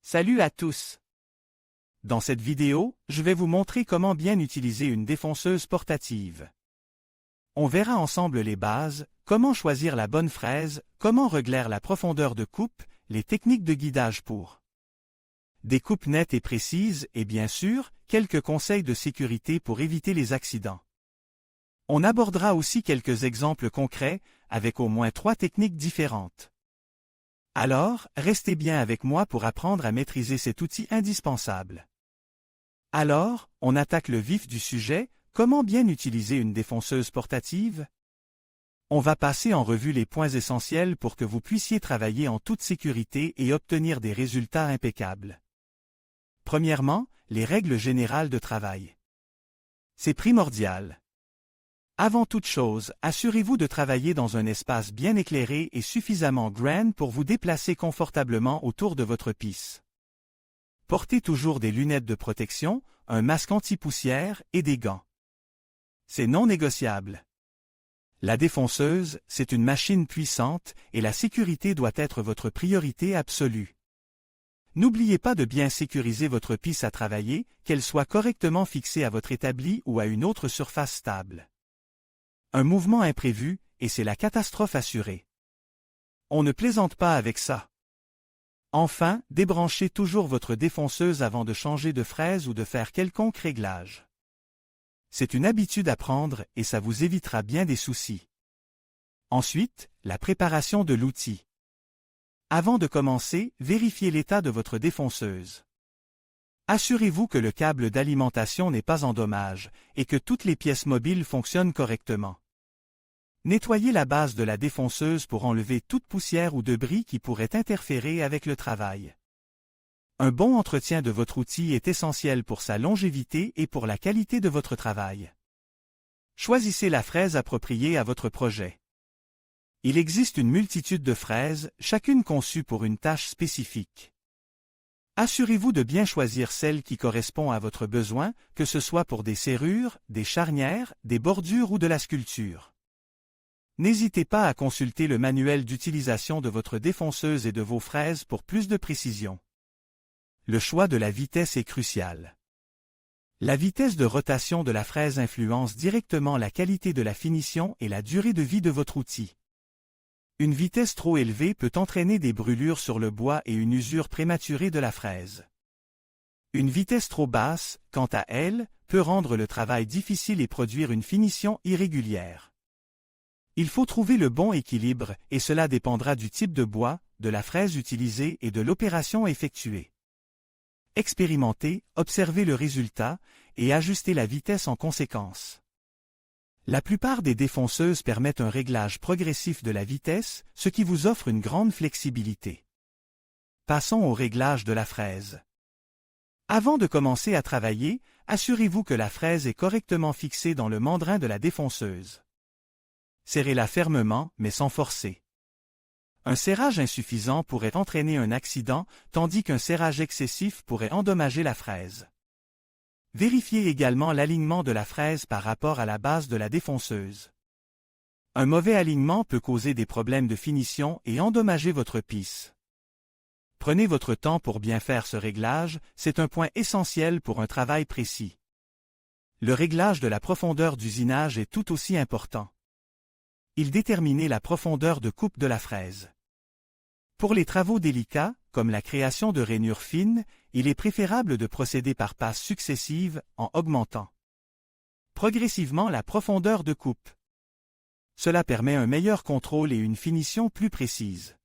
Salut à tous! Dans cette vidéo, je vais vous montrer comment bien utiliser une défonceuse portative. On verra ensemble les bases, comment choisir la bonne fraise, comment régler la profondeur de coupe, les techniques de guidage pour des coupes nettes et précises et bien sûr, quelques conseils de sécurité pour éviter les accidents. On abordera aussi quelques exemples concrets, avec au moins 3 techniques différentes. Alors, restez bien avec moi pour apprendre à maîtriser cet outil indispensable. Alors, on attaque le vif du sujet, comment bien utiliser une défonceuse portative? On va passer en revue les points essentiels pour que vous puissiez travailler en toute sécurité et obtenir des résultats impeccables. Premièrement, les règles générales de travail. C'est primordial. Avant toute chose, assurez-vous de travailler dans un espace bien éclairé et suffisamment grand pour vous déplacer confortablement autour de votre pisse. Portez toujours des lunettes de protection, un masque anti-poussière et des gants. C'est non négociable. La défonceuse, c'est une machine puissante et la sécurité doit être votre priorité absolue. N'oubliez pas de bien sécuriser votre pisse à travailler, qu'elle soit correctement fixée à votre établi ou à une autre surface stable. Un mouvement imprévu, et c'est la catastrophe assurée. On ne plaisante pas avec ça. Enfin, débranchez toujours votre défonceuse avant de changer de fraise ou de faire quelconque réglage. C'est une habitude à prendre et ça vous évitera bien des soucis. Ensuite, la préparation de l'outil. Avant de commencer, vérifiez l'état de votre défonceuse. Assurez-vous que le câble d'alimentation n'est pas en dommage et que toutes les pièces mobiles fonctionnent correctement. Nettoyez la base de la défonceuse pour enlever toute poussière ou debris qui pourrait interférer avec le travail. Un bon entretien de votre outil est essentiel pour sa longévité et pour la qualité de votre travail. Choisissez la fraise appropriée à votre projet. Il existe une multitude de fraises, chacune conçue pour une tâche spécifique. Assurez-vous de bien choisir celle qui correspond à votre besoin, que ce soit pour des serrures, des charnières, des bordures ou de la sculpture. N'hésitez pas à consulter le manuel d'utilisation de votre défonceuse et de vos fraises pour plus de précision. Le choix de la vitesse est crucial. La vitesse de rotation de la fraise influence directement la qualité de la finition et la durée de vie de votre outil. Une vitesse trop élevée peut entraîner des brûlures sur le bois et une usure prématurée de la fraise. Une vitesse trop basse, quant à elle, peut rendre le travail difficile et produire une finition irrégulière. Il faut trouver le bon équilibre et cela dépendra du type de bois, de la fraise utilisée et de l'opération effectuée. Expérimentez, observez le résultat et ajustez la vitesse en conséquence. La plupart des défonceuses permettent un réglage progressif de la vitesse, ce qui vous offre une grande flexibilité. Passons au réglage de la fraise. Avant de commencer à travailler, assurez-vous que la fraise est correctement fixée dans le mandrin de la défonceuse. Serrez-la fermement, mais sans forcer. Un serrage insuffisant pourrait entraîner un accident, tandis qu'un serrage excessif pourrait endommager la fraise. Vérifiez également l'alignement de la fraise par rapport à la base de la défonceuse. Un mauvais alignement peut causer des problèmes de finition et endommager votre pisse. Prenez votre temps pour bien faire ce réglage, c'est un point essentiel pour un travail précis. Le réglage de la profondeur d'usinage est tout aussi important. Il détermine la profondeur de coupe de la fraise. Pour les travaux délicats, comme la création de rainures fines, il est préférable de procéder par passes successives en augmentant progressivement la profondeur de coupe. Cela permet un meilleur contrôle et une finition plus précise.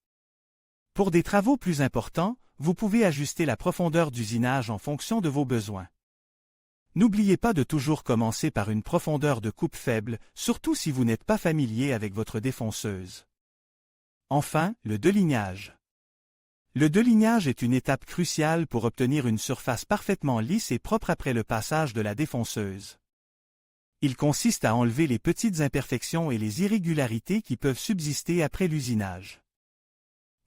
Pour des travaux plus importants, vous pouvez ajuster la profondeur d'usinage en fonction de vos besoins. N'oubliez pas de toujours commencer par une profondeur de coupe faible, surtout si vous n'êtes pas familier avec votre défonceuse. Enfin, le delignage. Le delignage est une étape cruciale pour obtenir une surface parfaitement lisse et propre après le passage de la défonceuse. Il consiste à enlever les petites imperfections et les irrégularités qui peuvent subsister après l'usinage.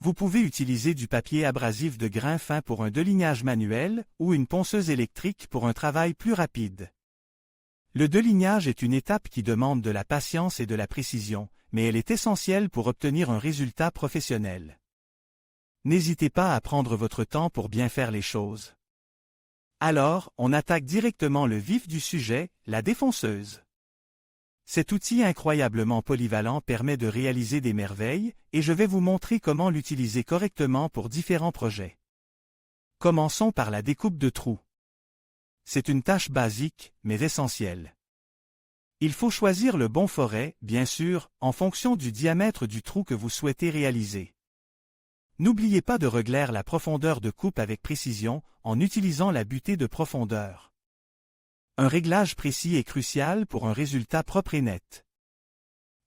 Vous pouvez utiliser du papier abrasif de grain fin pour un delignage manuel ou une ponceuse électrique pour un travail plus rapide. Le delignage est une étape qui demande de la patience et de la précision, mais elle est essentielle pour obtenir un résultat professionnel. N'hésitez pas à prendre votre temps pour bien faire les choses. Alors, on attaque directement le vif du sujet, la défonceuse. Cet outil incroyablement polyvalent permet de réaliser des merveilles, et je vais vous montrer comment l'utiliser correctement pour différents projets. Commençons par la découpe de trous. C'est une tâche basique, mais essentielle. Il faut choisir le bon forêt, bien sûr, en fonction du diamètre du trou que vous souhaitez réaliser. N'oubliez pas de régler la profondeur de coupe avec précision en utilisant la butée de profondeur. Un réglage précis est crucial pour un résultat propre et net.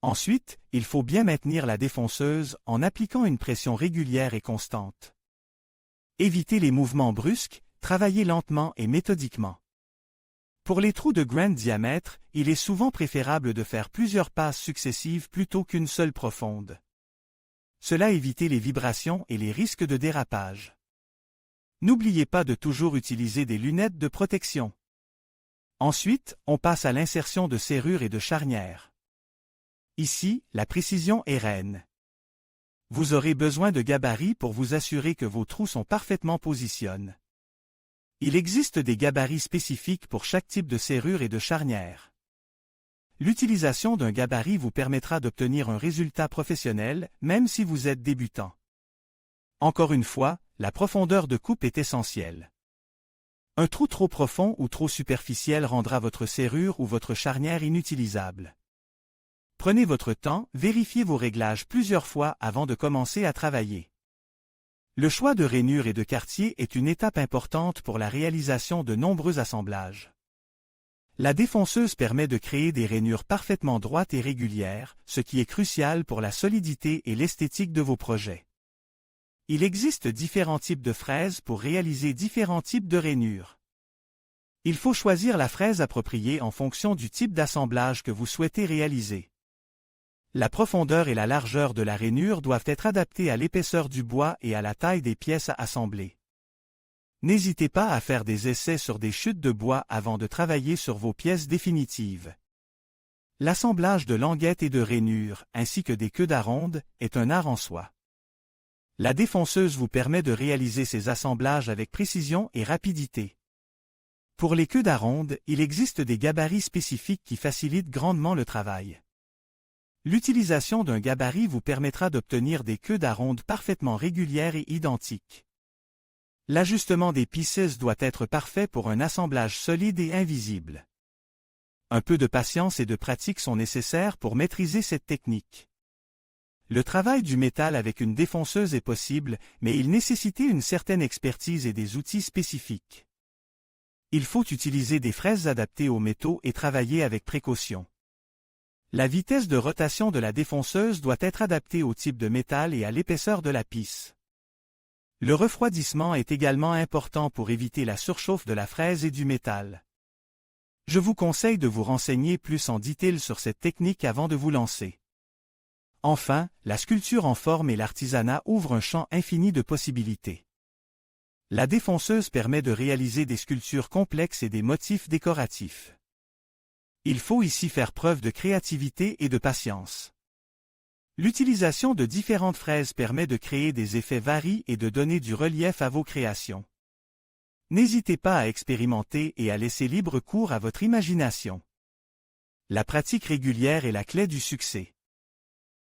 Ensuite, il faut bien maintenir la défonceuse en appliquant une pression régulière et constante. Évitez les mouvements brusques, travaillez lentement et méthodiquement. Pour les trous de grand diamètre, il est souvent préférable de faire plusieurs passes successives plutôt qu'une seule profonde. Cela évite les vibrations et les risques de dérapage. N'oubliez pas de toujours utiliser des lunettes de protection. Ensuite, on passe à l'insertion de serrures et de charnières. Ici, la précision est reine. Vous aurez besoin de gabarits pour vous assurer que vos trous sont parfaitement positionnés. Il existe des gabarits spécifiques pour chaque type de serrure et de charnière. L'utilisation d'un gabarit vous permettra d'obtenir un résultat professionnel, même si vous êtes débutant. Encore une fois, la profondeur de coupe est essentielle. Un trou trop profond ou trop superficiel rendra votre serrure ou votre charnière inutilisable. Prenez votre temps, vérifiez vos réglages plusieurs fois avant de commencer à travailler. Le choix de rainures et de quartier est une étape importante pour la réalisation de nombreux assemblages. La défonceuse permet de créer des rainures parfaitement droites et régulières, ce qui est crucial pour la solidité et l'esthétique de vos projets. Il existe différents types de fraises pour réaliser différents types de rainures. Il faut choisir la fraise appropriée en fonction du type d'assemblage que vous souhaitez réaliser. La profondeur et la largeur de la rainure doivent être adaptées à l'épaisseur du bois et à la taille des pièces à assembler. N'hésitez pas à faire des essais sur des chutes de bois avant de travailler sur vos pièces définitives. L'assemblage de languettes et de rainures, ainsi que des queues d'aronde, est un art en soi. La défonceuse vous permet de réaliser ces assemblages avec précision et rapidité. Pour les queues d'aronde, il existe des gabarits spécifiques qui facilitent grandement le travail. L'utilisation d'un gabarit vous permettra d'obtenir des queues d'aronde parfaitement régulières et identiques. L'ajustement des pieces doit être parfait pour un assemblage solide et invisible. Un peu de patience et de pratique sont nécessaires pour maîtriser cette technique. Le travail du métal avec une défonceuse est possible, mais il nécessite une certaine expertise et des outils spécifiques. Il faut utiliser des fraises adaptées aux métaux et travailler avec précaution. La vitesse de rotation de la défonceuse doit être adaptée au type de métal et à l'épaisseur de la pisse. Le refroidissement est également important pour éviter la surchauffe de la fraise et du métal. Je vous conseille de vous renseigner plus en détail sur cette technique avant de vous lancer. Enfin, la sculpture en forme et l'artisanat ouvrent un champ infini de possibilités. La défonceuse permet de réaliser des sculptures complexes et des motifs décoratifs. Il faut ici faire preuve de créativité et de patience. L'utilisation de différentes fraises permet de créer des effets variés et de donner du relief à vos créations. N'hésitez pas à expérimenter et à laisser libre cours à votre imagination. La pratique régulière est la clé du succès.